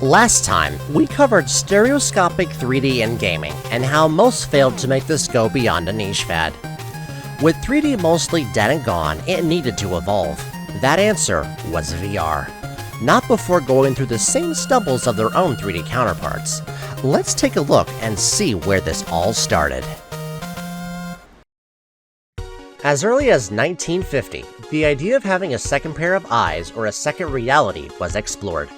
Last time, we covered stereoscopic 3D in gaming and how most failed to make this go beyond a niche fad. With 3D mostly dead and gone, it needed to evolve. That answer was VR. Not before going through the same stumbles of their own 3D counterparts. Let's take a look and see where this all started. As early as 1950, the idea of having a second pair of eyes or a second reality was explored.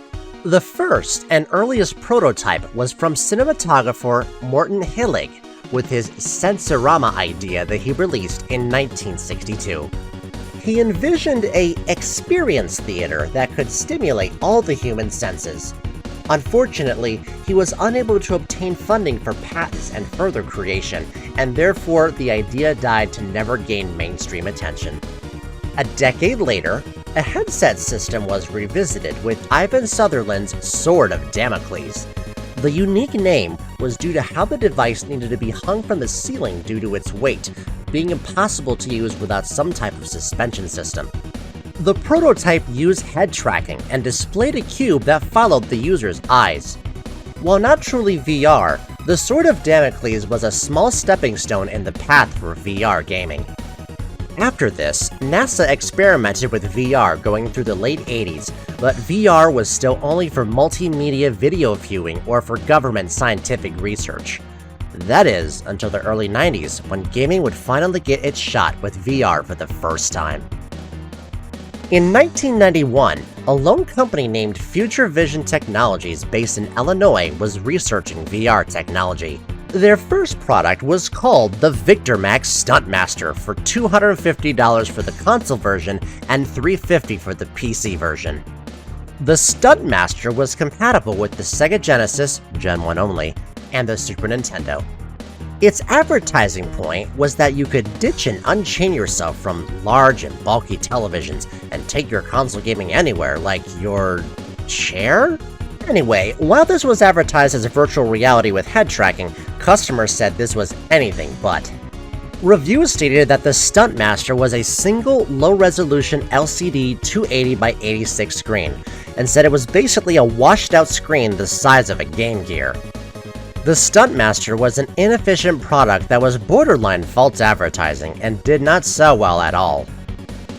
The first and earliest prototype was from cinematographer Morton Hillig with his Sensorama idea that he released in 1962. He envisioned a experience theater that could stimulate all the human senses. Unfortunately, he was unable to obtain funding for patents and further creation, and therefore the idea died to never gain mainstream attention. A decade later, a headset system was revisited with Ivan Sutherland's Sword of Damocles. The unique name was due to how the device needed to be hung from the ceiling due to its weight, being impossible to use without some type of suspension system. The prototype used head tracking and displayed a cube that followed the user's eyes. While not truly VR, the Sword of Damocles was a small stepping stone in the path for VR gaming. After this, NASA experimented with VR going through the late 80s, but VR was still only for multimedia video viewing or for government scientific research. That is, until the early 90s, when gaming would finally get its shot with VR for the first time. In 1991, a lone company named Future Vision Technologies based in Illinois was researching VR technology. Their first product was called the VictorMax Stuntmaster for $250 for the console version and $350 for the PC version. The Stuntmaster was compatible with the Sega Genesis, Gen 1 only, and the Super Nintendo. Its advertising point was that you could ditch and unchain yourself from large and bulky televisions and take your console gaming anywhere, like your chair? Anyway, while this was advertised as a virtual reality with head tracking, customers said this was anything but. Reviews stated that the Stuntmaster was a single low-resolution LCD 280x86 screen, and said it was basically a washed-out screen the size of a Game Gear. The Stuntmaster was an inefficient product that was borderline false advertising and did not sell well at all.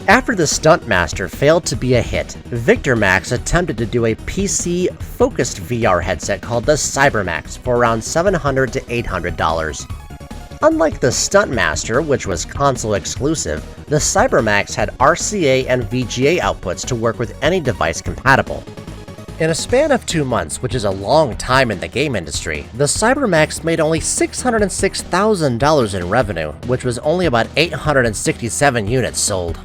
After the Stuntmaster failed to be a hit, VictorMax attempted to do a PC-focused VR headset called the CyberMax for around $700 to $800. Unlike the Stuntmaster, which was console exclusive, the CyberMax had RCA and VGA outputs to work with any device compatible. In a span of 2 months, which is a long time in the game industry, the CyberMax made only $606,000 in revenue, which was only about 867 units sold.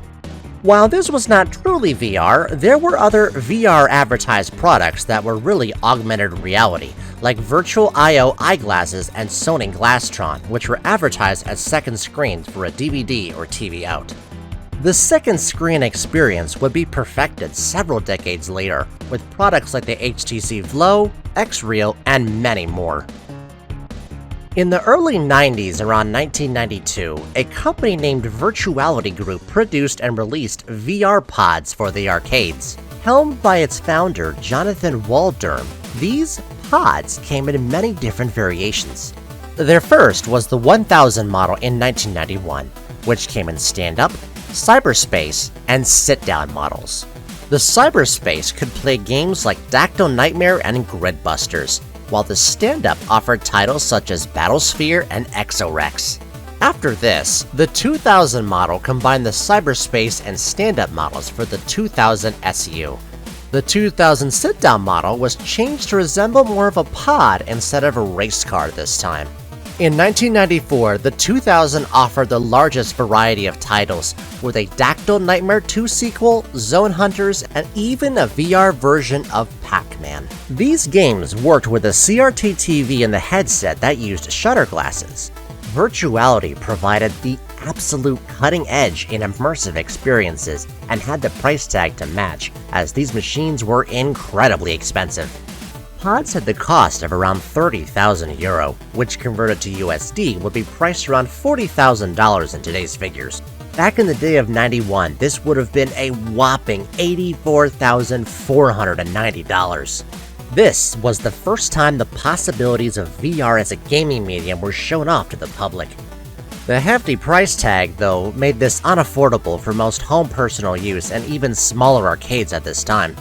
While this was not truly VR, there were other VR advertised products that were really augmented reality, like Virtual IO eyeglasses and Sony Glastron, which were advertised as second screens for a DVD or TV out. The second screen experience would be perfected several decades later, with products like the HTC Flow, Xreal, and many more. In the early 90s, around 1992, a company named Virtuality Group produced and released VR pods for the arcades. Helmed by its founder, Jonathan Waldurm, these pods came in many different variations. Their first was the 1000 model in 1991, which came in stand-up, cyberspace, and sit-down models. The cyberspace could play games like Dactyl Nightmare and Gridbusters, while the stand-up offered titles such as Battlesphere and Exorex. After this, the 2000 model combined the cyberspace and stand-up models for the 2000 SU. The 2000 sit-down model was changed to resemble more of a pod instead of a race car this time. In 1994, the 2000 offered the largest variety of titles, with a Dactyl Nightmare 2 sequel, Zone Hunters, and even a VR version of Pac-Man. These games worked with a CRT TV in the headset that used shutter glasses. Virtuality provided the absolute cutting edge in immersive experiences and had the price tag to match, as these machines were incredibly expensive. Pods had the cost of around €30,000, which converted to USD would be priced around $40,000 in today's figures. Back in the day of 91, this would have been a whopping $84,490. This was the first time the possibilities of VR as a gaming medium were shown off to the public. The hefty price tag, though, made this unaffordable for most home personal use and even smaller arcades at this time.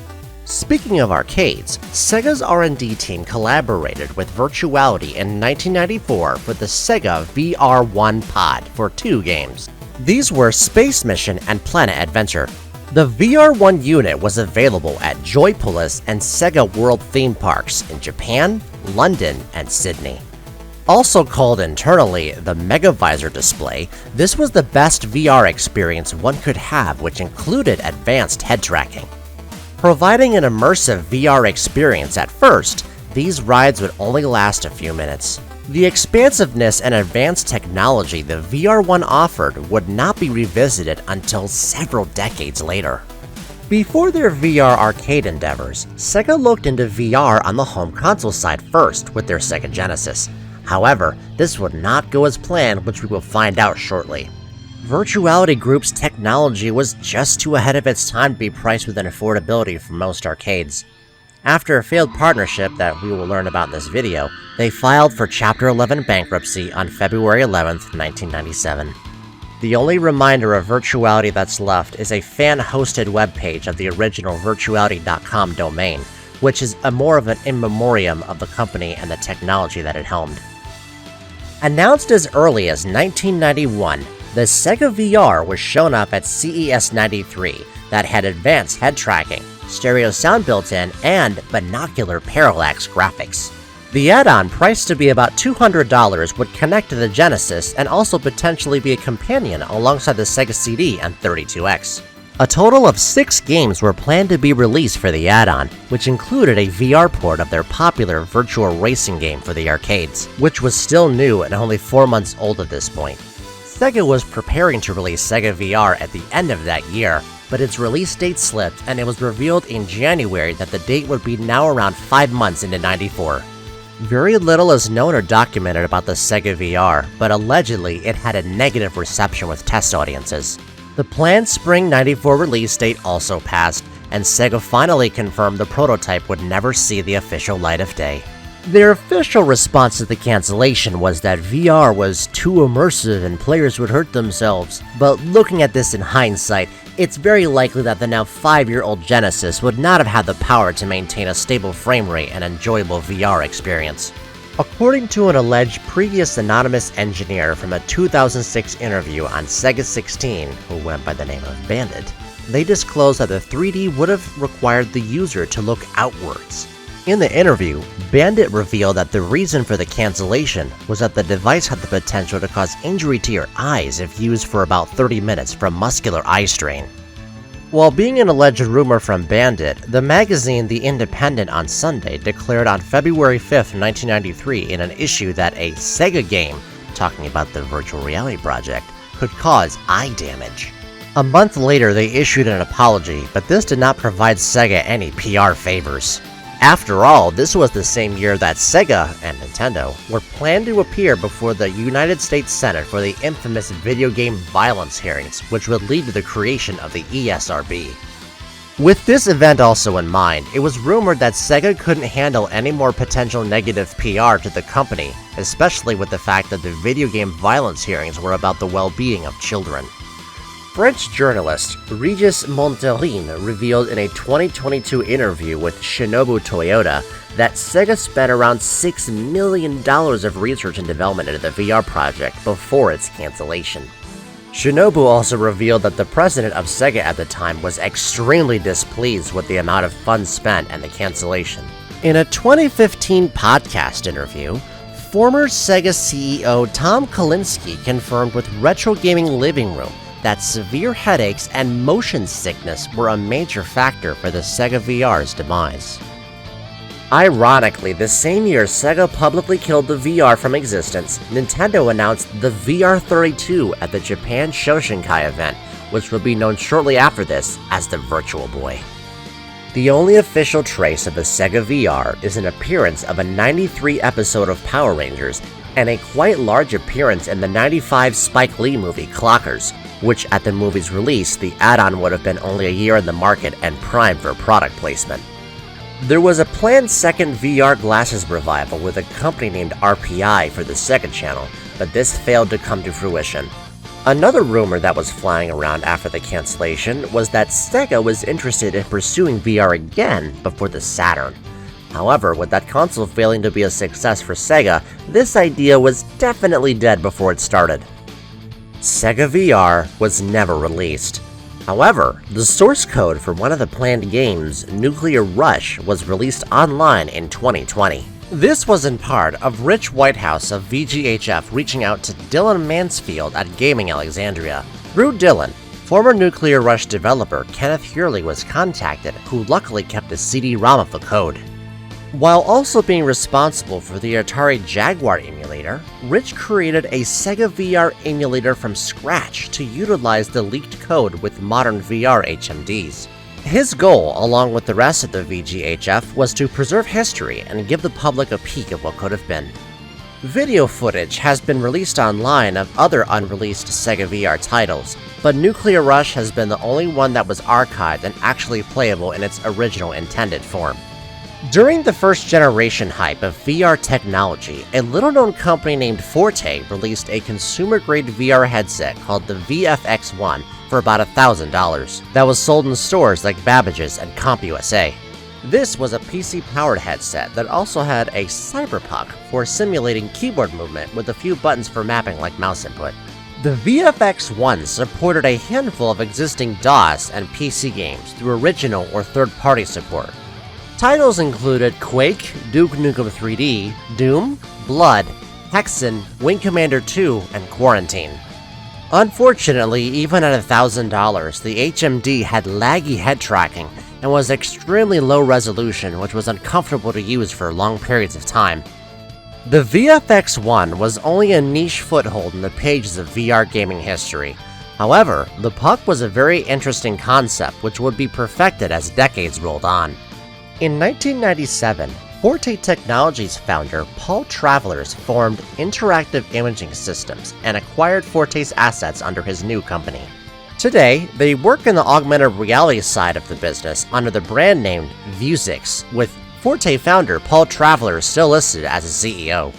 Speaking of arcades, Sega's R&D team collaborated with Virtuality in 1994 for the Sega VR1 Pod for 2 games. These were Space Mission and Planet Adventure. The VR1 unit was available at Joypolis and Sega World theme parks in Japan, London, and Sydney. Also called internally the Megavisor display, this was the best VR experience one could have, which included advanced head tracking. Providing an immersive VR experience at first, these rides would only last a few minutes. The expansiveness and advanced technology the VR1 offered would not be revisited until several decades later. Before their VR arcade endeavors, Sega looked into VR on the home console side first with their Sega Genesis. However, this would not go as planned, which we will find out shortly. Virtuality Group's technology was just too ahead of its time to be priced with an affordability for most arcades. After a failed partnership that we will learn about in this video, they filed for Chapter 11 bankruptcy on February 11, 1997. The only reminder of Virtuality that's left is a fan-hosted webpage of the original Virtuality.com domain, which is more of an in memoriam of the company and the technology that it helmed. Announced as early as 1991, the Sega VR was shown up at CES 93 that had advanced head tracking, stereo sound built in, and binocular parallax graphics. The add-on, priced to be about $200, would connect to the Genesis and also potentially be a companion alongside the Sega CD and 32X. A total of 6 games were planned to be released for the add-on, which included a VR port of their popular virtual racing game for the arcades, which was still new and only 4 months old at this point. Sega was preparing to release Sega VR at the end of that year, but its release date slipped and it was revealed in January that the date would be now around 5 months into '94. Very little is known or documented about the Sega VR, but allegedly it had a negative reception with test audiences. The planned spring '94 release date also passed, and Sega finally confirmed the prototype would never see the official light of day. Their official response to the cancellation was that VR was too immersive and players would hurt themselves, but looking at this in hindsight, it's very likely that the now 5-year-old Genesis would not have had the power to maintain a stable frame rate and enjoyable VR experience. According to an alleged previous anonymous engineer from a 2006 interview on Sega 16, who went by the name of Bandit, they disclosed that the 3D would have required the user to look outwards. In the interview, Bandit revealed that the reason for the cancellation was that the device had the potential to cause injury to your eyes if used for about 30 minutes from muscular eye strain. While being an alleged rumor from Bandit, the magazine The Independent on Sunday declared on February 5, 1993 in an issue that a Sega game, talking about the virtual reality project, could cause eye damage. A month later they issued an apology, but this did not provide Sega any PR favors. After all, this was the same year that Sega and Nintendo were planned to appear before the United States Senate for the infamous video game violence hearings, which would lead to the creation of the ESRB. With this event also in mind, it was rumored that Sega couldn't handle any more potential negative PR to the company, especially with the fact that the video game violence hearings were about the well-being of children. French journalist Regis Montelin revealed in a 2022 interview with Shinobu Toyota that Sega spent around $6 million of research and development into the VR project before its cancellation. Shinobu also revealed that the president of Sega at the time was extremely displeased with the amount of funds spent and the cancellation. In a 2015 podcast interview, former Sega CEO Tom Kalinske confirmed with Retro Gaming Living Room that severe headaches and motion sickness were a major factor for the Sega VR's demise. Ironically, the same year Sega publicly killed the VR from existence, Nintendo announced the VR32 at the Japan Shoshinkai event, which would be known shortly after this as the Virtual Boy. The only official trace of the Sega VR is an appearance of a '93 episode of Power Rangers and a quite large appearance in the '95 Spike Lee movie Clockers, which at the movie's release, the add-on would have been only a year in the market and primed for product placement. There was a planned second VR glasses revival with a company named RPI for the second channel, but this failed to come to fruition. Another rumor that was flying around after the cancellation was that Sega was interested in pursuing VR again before the Saturn. However, with that console failing to be a success for Sega, this idea was definitely dead before it started. Sega VR was never released. However, the source code for one of the planned games, Nuclear Rush, was released online in 2020. This was in part of Rich Whitehouse of VGHF reaching out to Dylan Mansfield at Gaming Alexandria. Through Dylan, former Nuclear Rush developer Kenneth Hurley was contacted, who luckily kept a CD-ROM of the code. While also being responsible for the Atari Jaguar emulator, Rich created a Sega VR emulator from scratch to utilize the leaked code with modern VR HMDs. His goal, along with the rest of the VGHF, was to preserve history and give the public a peek of what could have been. Video footage has been released online of other unreleased Sega VR titles, but Nuclear Rush has been the only one that was archived and actually playable in its original intended form. During the first generation hype of VR technology, a little-known company named Forte released a consumer-grade VR headset called the VFX-1 for about $1,000 that was sold in stores like Babbage's and CompUSA. This was a PC-powered headset that also had a cyberpuck for simulating keyboard movement with a few buttons for mapping like mouse input. The VFX-1 supported a handful of existing DOS and PC games through original or third-party support. Titles included Quake, Duke Nukem 3D, Doom, Blood, Hexen, Wing Commander 2, and Quarantine. Unfortunately, even at $1,000, the HMD had laggy head tracking and was extremely low resolution, which was uncomfortable to use for long periods of time. The VFX-1 was only a niche foothold in the pages of VR gaming history. However, the puck was a very interesting concept which would be perfected as decades rolled on. In 1997, Forte Technologies founder Paul Travelers formed Interactive Imaging Systems and acquired Forte's assets under his new company. Today, they work in the augmented reality side of the business under the brand name Vuzix, with Forte founder Paul Travelers still listed as a CEO.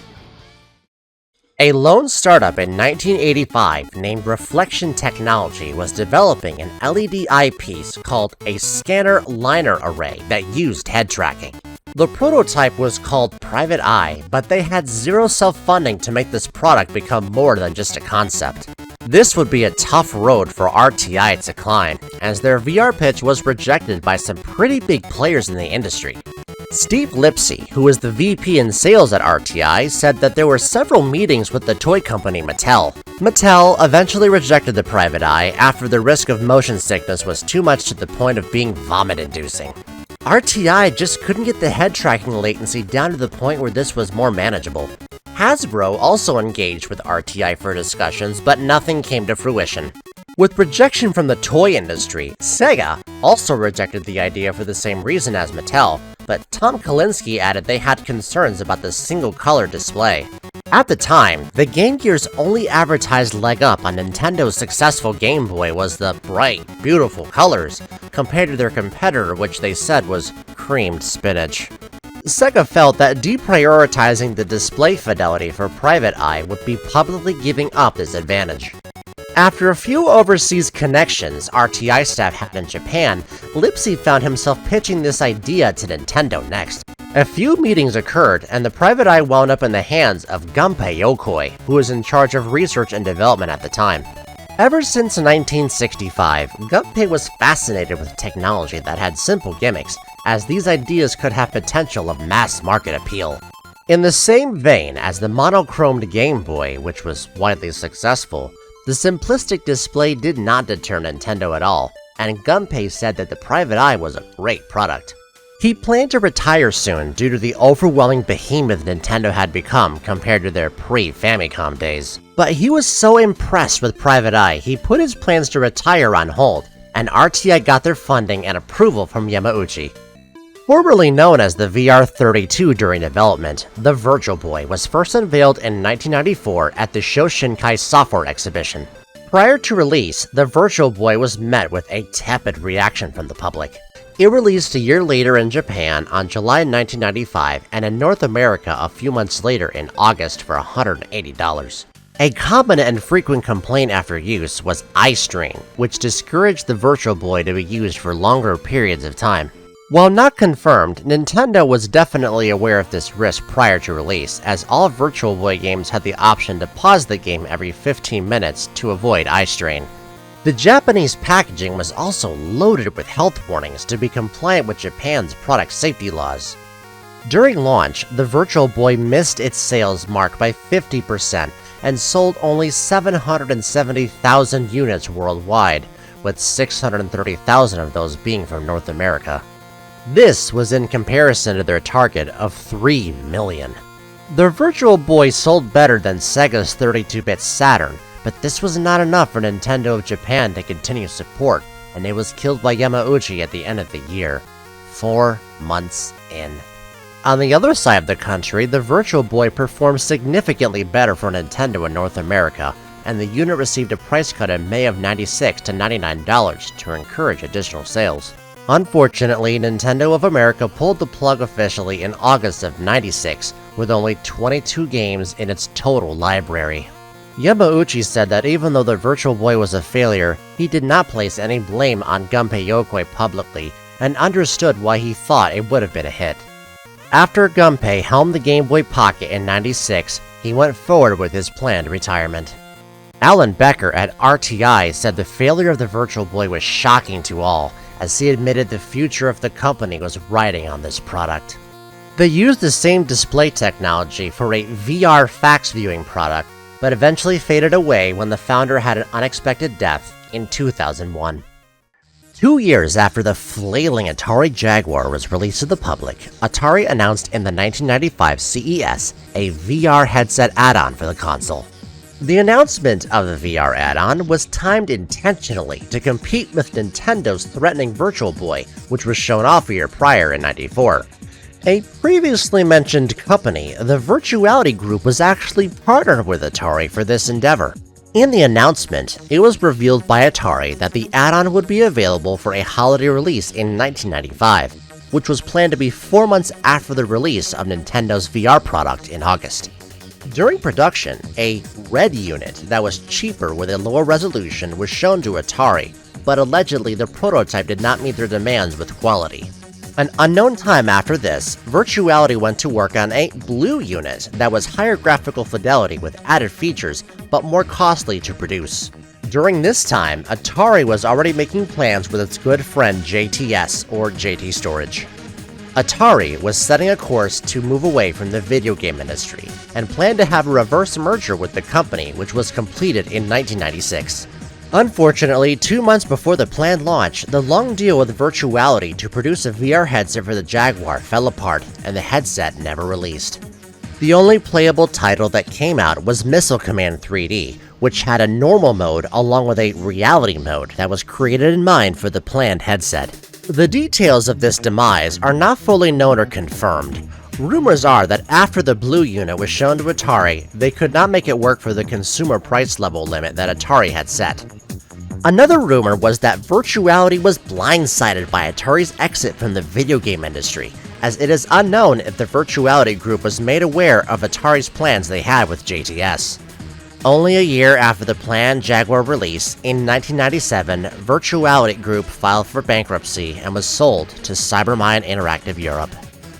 A lone startup in 1985 named Reflection Technology was developing an LED eyepiece called a scanner liner array that used head tracking. The prototype was called Private Eye, but they had zero self-funding to make this product become more than just a concept. This would be a tough road for RTI to climb, as their VR pitch was rejected by some pretty big players in the industry. Steve Lipsy, who was the VP in sales at RTI, said that there were several meetings with the toy company Mattel. Mattel eventually rejected the Private Eye after the risk of motion sickness was too much to the point of being vomit-inducing. RTI just couldn't get the head tracking latency down to the point where this was more manageable. Hasbro also engaged with RTI for discussions, but nothing came to fruition. With rejection from the toy industry, Sega also rejected the idea for the same reason as Mattel, but Tom Kalinske added they had concerns about the single-color display. At the time, the Game Gear's only advertised leg up on Nintendo's successful Game Boy was the bright, beautiful colors, compared to their competitor, which they said was creamed spinach. Sega felt that deprioritizing the display fidelity for Private Eye would be publicly giving up this advantage. After a few overseas connections RTI staff had in Japan, Lipsy found himself pitching this idea to Nintendo next. A few meetings occurred, and the Private Eye wound up in the hands of Gunpei Yokoi, who was in charge of research and development at the time. Ever since 1965, Gunpei was fascinated with technology that had simple gimmicks, as these ideas could have potential of mass market appeal. In the same vein as the monochromed Game Boy, which was widely successful, the simplistic display did not deter Nintendo at all, and Gunpei said that the Private Eye was a great product. He planned to retire soon due to the overwhelming behemoth Nintendo had become compared to their pre-Famicom days. But he was so impressed with Private Eye, he put his plans to retire on hold, and RTI got their funding and approval from Yamauchi. Formerly known as the VR32 during development, the Virtual Boy was first unveiled in 1994 at the Shoshinkai Software Exhibition. Prior to release, the Virtual Boy was met with a tepid reaction from the public. It released a year later in Japan on July 1995 and in North America a few months later in August for $180. A common and frequent complaint after use was eye strain, which discouraged the Virtual Boy to be used for longer periods of time. While not confirmed, Nintendo was definitely aware of this risk prior to release, as all Virtual Boy games had the option to pause the game every 15 minutes to avoid eye strain. The Japanese packaging was also loaded with health warnings to be compliant with Japan's product safety laws. During launch, the Virtual Boy missed its sales mark by 50% and sold only 770,000 units worldwide, with 630,000 of those being from North America. This was in comparison to their target of 3 million. The Virtual Boy sold better than Sega's 32-bit Saturn, but this was not enough for Nintendo of Japan to continue support, and it was killed by Yamauchi at the end of the year, 4 months in. On the other side of the country, the Virtual Boy performed significantly better for Nintendo in North America, and the unit received a price cut in May of $96 to $99 to encourage additional sales. Unfortunately, Nintendo of America pulled the plug officially in August of '96, with only 22 games in its total library. Yamauchi said that even though the Virtual Boy was a failure, he did not place any blame on Gunpei Yokoi publicly, and understood why he thought it would have been a hit. After Gunpei helmed the Game Boy Pocket in '96, he went forward with his planned retirement. Alan Becker at RTI said the failure of the Virtual Boy was shocking to all, as he admitted the future of the company was riding on this product. They used the same display technology for a VR fax viewing product, but eventually faded away when the founder had an unexpected death in 2001. 2 years after the flailing Atari Jaguar was released to the public, Atari announced in the 1995 CES a VR headset add-on for the console. The announcement of the VR add-on was timed intentionally to compete with Nintendo's threatening Virtual Boy, which was shown off a year prior in '94. A previously mentioned company, the Virtuality Group, was actually partnered with Atari for this endeavor. In the announcement, it was revealed by Atari that the add-on would be available for a holiday release in 1995, which was planned to be 4 months after the release of Nintendo's VR product in August. During production, a red unit that was cheaper with a lower resolution was shown to Atari, but allegedly the prototype did not meet their demands with quality. An unknown time after this, Virtuality went to work on a blue unit that was higher graphical fidelity with added features, but more costly to produce. During this time, Atari was already making plans with its good friend JTS, or JT Storage. Atari was setting a course to move away from the video game industry, and planned to have a reverse merger with the company, which was completed in 1996. Unfortunately, 2 months before the planned launch, the long deal with Virtuality to produce a VR headset for the Jaguar fell apart, and the headset never released. The only playable title that came out was Missile Command 3D, which had a normal mode along with a reality mode that was created in mind for the planned headset. The details of this demise are not fully known or confirmed. Rumors are that after the blue unit was shown to Atari, they could not make it work for the consumer price level limit that Atari had set. Another rumor was that Virtuality was blindsided by Atari's exit from the video game industry, as it is unknown if the Virtuality Group was made aware of Atari's plans they had with JTS. Only a year after the planned Jaguar release, in 1997, Virtuality Group filed for bankruptcy and was sold to Cybermind Interactive Europe.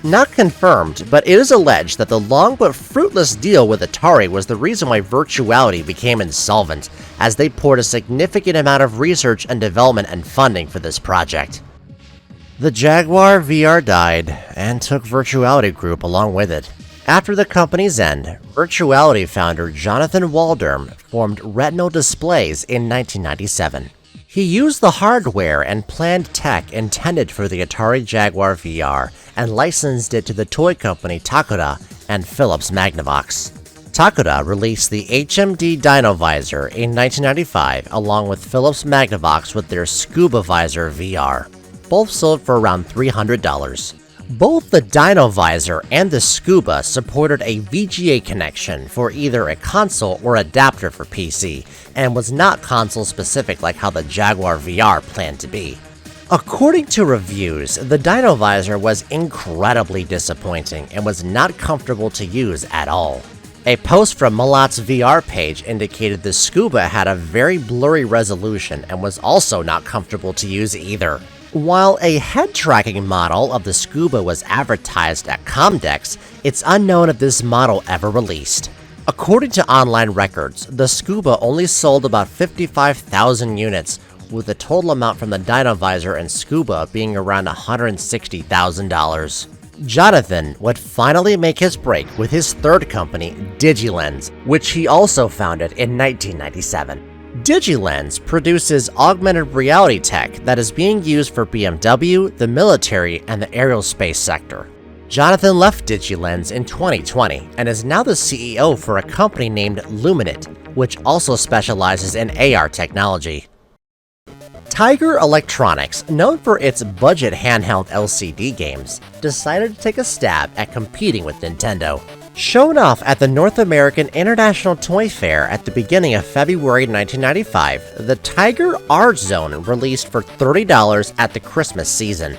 Not confirmed, but it is alleged that the long but fruitless deal with Atari was the reason why Virtuality became insolvent, as they poured a significant amount of research and development and funding for this project. The Jaguar VR died, and took Virtuality Group along with it. After the company's end, Virtuality founder Jonathan Waldurm formed Retinal Displays in 1997. He used the hardware and planned tech intended for the Atari Jaguar VR and licensed it to the toy company Takuda and Philips Magnavox. Takuda released the HMD Dinovisor in 1995 along with Philips Magnavox with their Scuba Visor VR. Both sold for around $300. Both the Dinovisor and the Scuba supported a VGA connection for either a console or adapter for PC, and was not console specific like how the Jaguar VR planned to be. According to reviews, the Dinovisor was incredibly disappointing and was not comfortable to use at all. A post from Malat's VR page indicated the Scuba had a very blurry resolution and was also not comfortable to use either. While a head-tracking model of the Scuba was advertised at Comdex, it's unknown if this model ever released. According to online records, the Scuba only sold about 55,000 units, with the total amount from the Dinovisor and Scuba being around $160,000. Jonathan would finally make his break with his third company, DigiLens, which he also founded in 1997. DigiLens produces augmented reality tech that is being used for BMW, the military, and the aerospace sector. Jonathan left DigiLens in 2020 and is now the CEO for a company named Luminate, which also specializes in AR technology. Tiger Electronics, known for its budget handheld LCD games, decided to take a stab at competing with Nintendo. Shown off at the North American International Toy Fair at the beginning of February 1995, the Tiger R-Zone released for $30 at the Christmas season,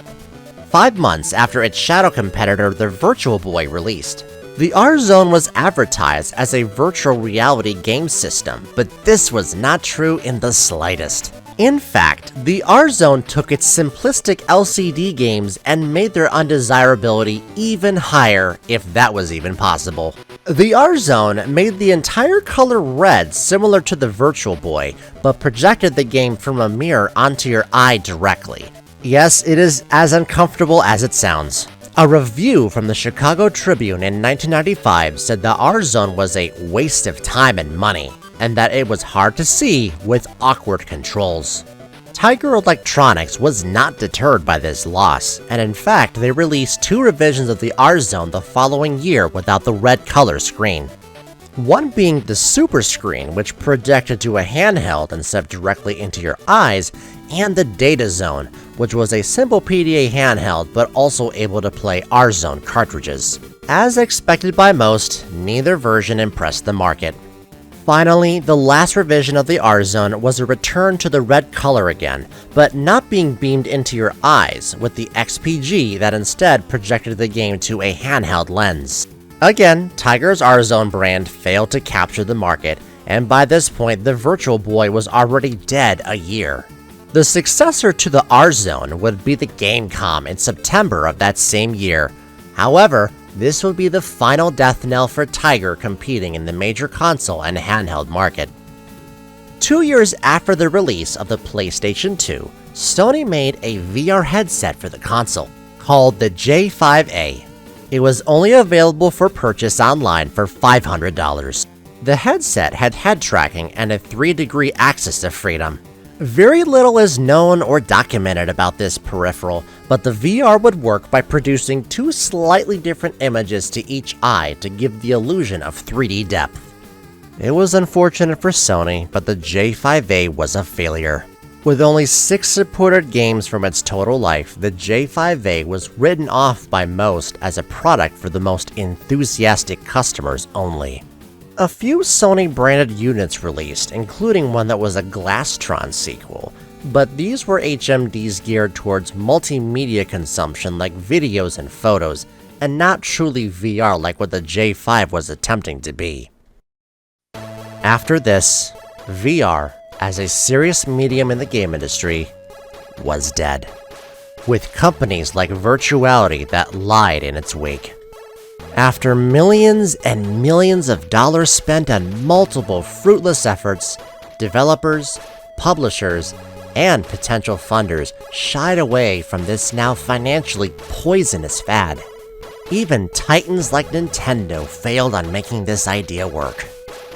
5 months after its shadow competitor the Virtual Boy released. The R-Zone was advertised as a virtual reality game system, but this was not true in the slightest. In fact, the R-Zone took its simplistic LCD games and made their undesirability even higher, if that was even possible. The R-Zone made the entire color red similar to the Virtual Boy, but projected the game from a mirror onto your eye directly. Yes, it is as uncomfortable as it sounds. A review from the Chicago Tribune in 1995 said the R-Zone was a waste of time and money, and that it was hard to see with awkward controls. Tiger Electronics was not deterred by this loss, and in fact they released 2 revisions of the R-Zone the following year without the red color screen. One being the Super Screen, which projected to a handheld instead of directly into your eyes, and the Data Zone, which was a simple PDA handheld but also able to play R-Zone cartridges. As expected by most, neither version impressed the market. Finally, the last revision of the R-Zone was a return to the red color again, but not being beamed into your eyes, with the XPG that instead projected the game to a handheld lens. Again, Tiger's R-Zone brand failed to capture the market, and by this point the Virtual Boy was already dead a year. The successor to the R-Zone would be the Gamecom in September of that same year. However, this would be the final death knell for Tiger competing in the major console and handheld market. 2 years after the release of the PlayStation 2, Sony made a VR headset for the console, called the J5A. It was only available for purchase online for $500. The headset had head tracking and a 3-degree axis of freedom. Very little is known or documented about this peripheral, but the VR would work by producing 2 slightly different images to each eye to give the illusion of 3D depth. It was unfortunate for Sony, but the J5A was a failure. With only 6 supported games from its total life, the J5A was written off by most as a product for the most enthusiastic customers only. A few Sony-branded units released, including one that was a Glastron sequel, but these were HMDs geared towards multimedia consumption like videos and photos, and not truly VR like what the J5 was attempting to be. After this, VR, as a serious medium in the game industry, was dead, with companies like Virtuality that lied in its wake. After millions and millions of dollars spent on multiple fruitless efforts, developers, publishers, and potential funders shied away from this now financially poisonous fad. Even titans like Nintendo failed on making this idea work.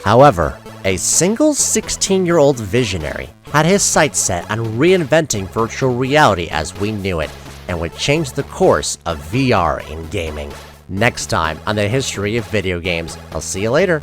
However, a single 16-year-old visionary had his sights set on reinventing virtual reality as we knew it, and would change the course of VR in gaming. Next time on the History of Video Games. I'll see you later.